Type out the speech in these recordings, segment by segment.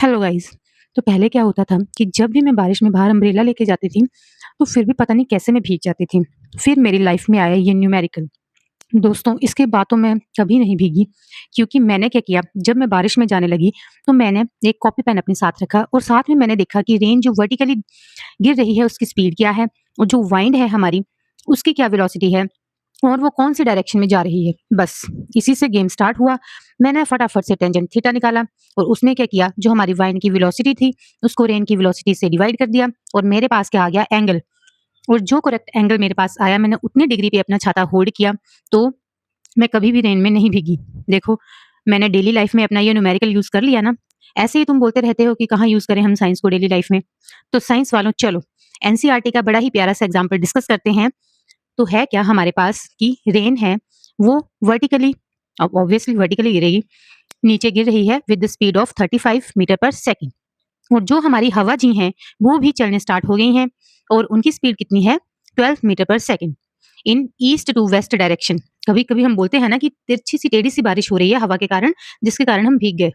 Hello guys. तो पहले क्या होता था कि जब भी मैं बारिश में बाहर अम्ब्रेला लेके जाती थी, तो फिर भी पता नहीं कैसे मैं भीग जाती थी। फिर मेरी लाइफ में आया ये न्यूमेरिकल। दोस्तों, इसके बाद तो मैं कभी नहीं भीगी, क्योंकि मैंने क्या किया, जब मैं बारिश में जाने लगी, तो मैंने एक कॉपी पेन अपने साथ रखा और साथ में मैंने देखा कि रेन जो वर्टिकली गिर रही है, उसकी स्पीड क्या है और जो वाइंड है हमारी, उसकी क्या वेलोसिटी है और वो कौन-सी डायरेक्शन में जा रही है। बस इसी से गेम स्टार्ट हुआ। मैंने फटाफट से टेंजेंट थीटा निकाला और उसमें क्या किया, जो हमारी वाइन की वेलोसिटी थी, उसको रेन की वेलोसिटी से डिवाइड कर दिया और मेरे पास क्या आ गया, एंगल। और जो करेक्ट एंगल मेरे पास आया, मैंने उतनी डिग्री पे अपना छाता होल्ड किया, तो मैं कभी भी रेन में नहीं भीगी। देखो, मैंने डेली लाइफ में अपना ये न्यूमेरिकल यूज़ कर लिया ना। ऐसे ही तुम बोलते रहते हो कि कहाँ यूज़ करें हम साइंस को डेली लाइफ में। तो साइंस वालों, चलो एनसीईआरटी का बड़ा ही प्यारा सा एग्जांपल डिस्कस करते हैं। तो है क्या हमारे पास कि रेन है, वो वर्टिकली, अब ऑब्वियसली वर्टिकली गिरेगी, नीचे गिर रही है with the speed of 35 metre per second. और जो हमारी हवा जी हैं, वो भी चलने स्टार्ट हो गई हैं और उनकी स्पीड कितनी है, 12 metre per second in east to west direction. कभी कभी हम बोलते हैं ना कि तिरछी सी टेढ़ी सी बारिश हो रही है हवा के कारण, जिसके कारण हम भीग गए।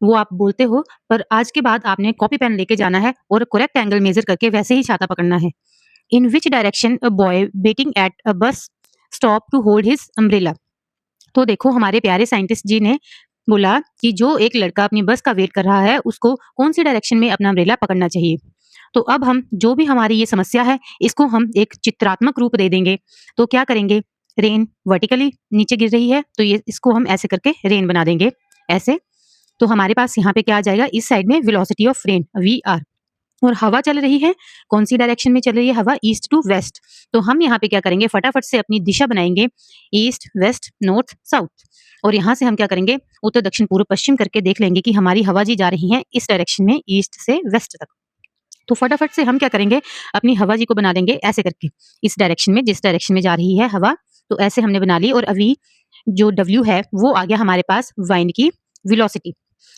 वो आप बोलते हो, पर आज के बाद आपने कॉपी पेन लेके जाना है और करेक्ट एंगल मेजर करके वैसे ही छाता पकड़ना है। In which direction a boy waiting at a bus stop to hold his umbrella? तो देखो, हमारे प्यारे साइंटिस्ट जी ने बोला कि जो एक लड़का अपनी बस का वेट कर रहा है, उसको कौन सी डायरेक्शन में अपना अम्ब्रेला पकड़ना चाहिए। तो अब हम जो भी हमारी ये समस्या है, इसको हम एक चित्रात्मक रूप दे देंगे। तो क्या करेंगे, रेन वर्टिकली नीचे गिर रही है, तो ये इसको हम ऐसे करके रेन बना देंगे, ऐसे। तो हमारे पास यहाँ पे क्या आ जाएगा, इस साइड में velocity of rain v r. और हवा चल रही है, कौन सी डायरेक्शन में चल रही है हवा, ईस्ट टू वेस्ट। तो हम यहाँ पे क्या करेंगे, फटाफट से अपनी दिशा बनाएंगे, ईस्ट वेस्ट नॉर्थ साउथ। और यहाँ से हम क्या करेंगे, उत्तर दक्षिण पूर्व पश्चिम करके देख लेंगे कि हमारी हवा जी जा रही है इस डायरेक्शन में, ईस्ट से वेस्ट तक। तो फटाफट से हम क्या करेंगे, अपनी हवा जी को बना देंगे ऐसे करके, इस डायरेक्शन में, जिस डायरेक्शन में जा रही है हवा। तो ऐसे हमने बना ली और अभी जो डब्ल्यू है, वो आ गया हमारे पास वाइंड की वेलोसिटी।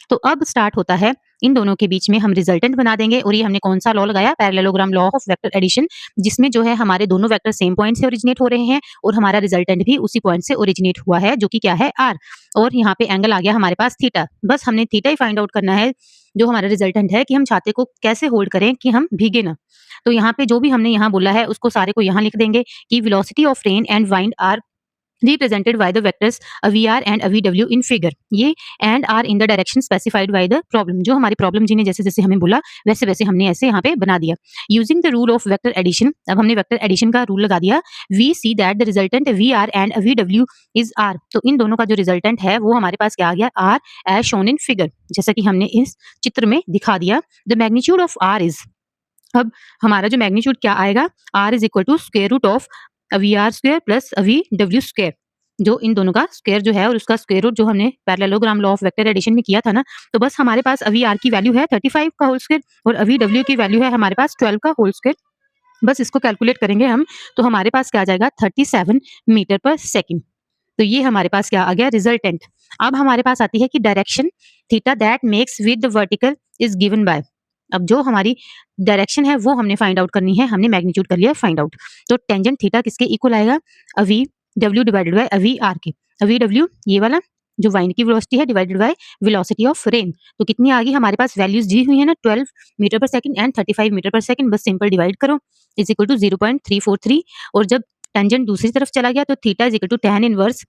तो अब स्टार्ट होता है, इन दोनों के बीच में हम रिजल्टेंट बना देंगे। और ये हमने कौन सा लॉ लगाया, parallelogram law of vector addition, जिसमें जो है हमारे दोनों वेक्टर सेम पॉइंट से ओरिजिनेट हो रहे हैं और हमारा रिजल्टेंट भी उसी पॉइंट से ओरिजिनेट हुआ है, जो कि क्या है, आर। और यहाँ पे एंगल आ गया हमारे पास थीटा। बस हमने थीटा ही फाइंड आउट करना है, जो हमारा रिजल्टेंट है, कि हम छाते को कैसे होल्ड करें कि हम भीगे ना। तो यहाँ पे जो भी हमने यहाँ बोला है, उसको सारे को यहाँ लिख देंगे कि velocity of rain and wind are represented by the vectors VR and VW in figure। ये and are in the direction specified by the problem। जो हमारी प्रॉब्लम जी ने जैसे जैसे हमें बोला, वैसे वैसे हमने ऐसे यहाँ पे बना दिया। Using the rule of vector addition, अब हमने वेक्टर एडिशन का रूल लगा दिया। We see that the resultant VR and VW is R। तो इन दोनों का जो रिजल्टेंट है, वो हमारे पास क्या आ गया, R as shown in figure, जैसा कि हमने इस चित्र में दिखा दिया। The magnitude of R is, अब हमारा जो मैग्नीट्यूड क्या आएगा, R is equal to square root of V R square plus V W square. जो इन दोनों का स्क्वायर जो है और उसका स्क्वायर रूट जो हमने parallelogram law of vector addition में किया था ना, तो बस हमारे पास अभी आर की वैल्यू है 35 का होल स्क्वायर और अभी डब्ल्यू की वैल्यू है हमारे पास 12 का होल स्क्वायर। बस इसको कैलकुलेट करेंगे हम, तो हमारे पास क्या आ जाएगा, 37 मीटर पर सेकंड। तो ये हमारे पास क्या आ गया, रिजल्टेंट। अब हमारे पास आती है कि direction theta that makes with the vertical is given by. अब जो हमारी डायरेक्शन है, वो हमने फाइंड आउट करनी है, हमने मैग्नीट्यूड कर लिया फाइंड आउट। तो टेंजेंट थीटा किसके इक्वल आएगा, अवी डब्ल्यू डिवाइडेड बाय अवी आर के। अवी डब्ल्यू ये वाला जो वाइंड की वेलोसिटी है, divided by velocity of rain. तो कितनी आ गई हमारे पास, वैल्यूज दी हुई है ना, 12 metre per second and 35 metre per second. बस सिंपल डिवाइड करो, इज इक्वल टू 0.343। और जब टेंजेंट दूसरी तरफ चला गया, तो theta is equal to tan inverse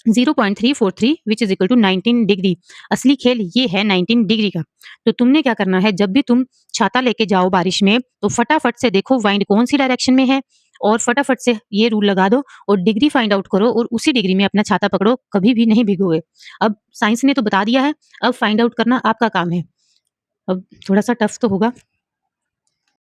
0.343 which is equal to 19 degree. असली खेल ये है 19 डिग्री का। तो तुमने क्या करना है, जब भी तुम छाता लेके जाओ बारिश में, तो फटाफट से देखो वाइंड कौन सी डायरेक्शन में है और फटाफट से ये रूल लगा दो और डिग्री फाइंड आउट करो और उसी डिग्री में अपना छाता पकड़ो, कभी भी नहीं भिगोगे। अब साइंस ने तो बता दिया है, अब फाइंड आउट करना आपका काम है। अब थोड़ा सा टफ तो होगा।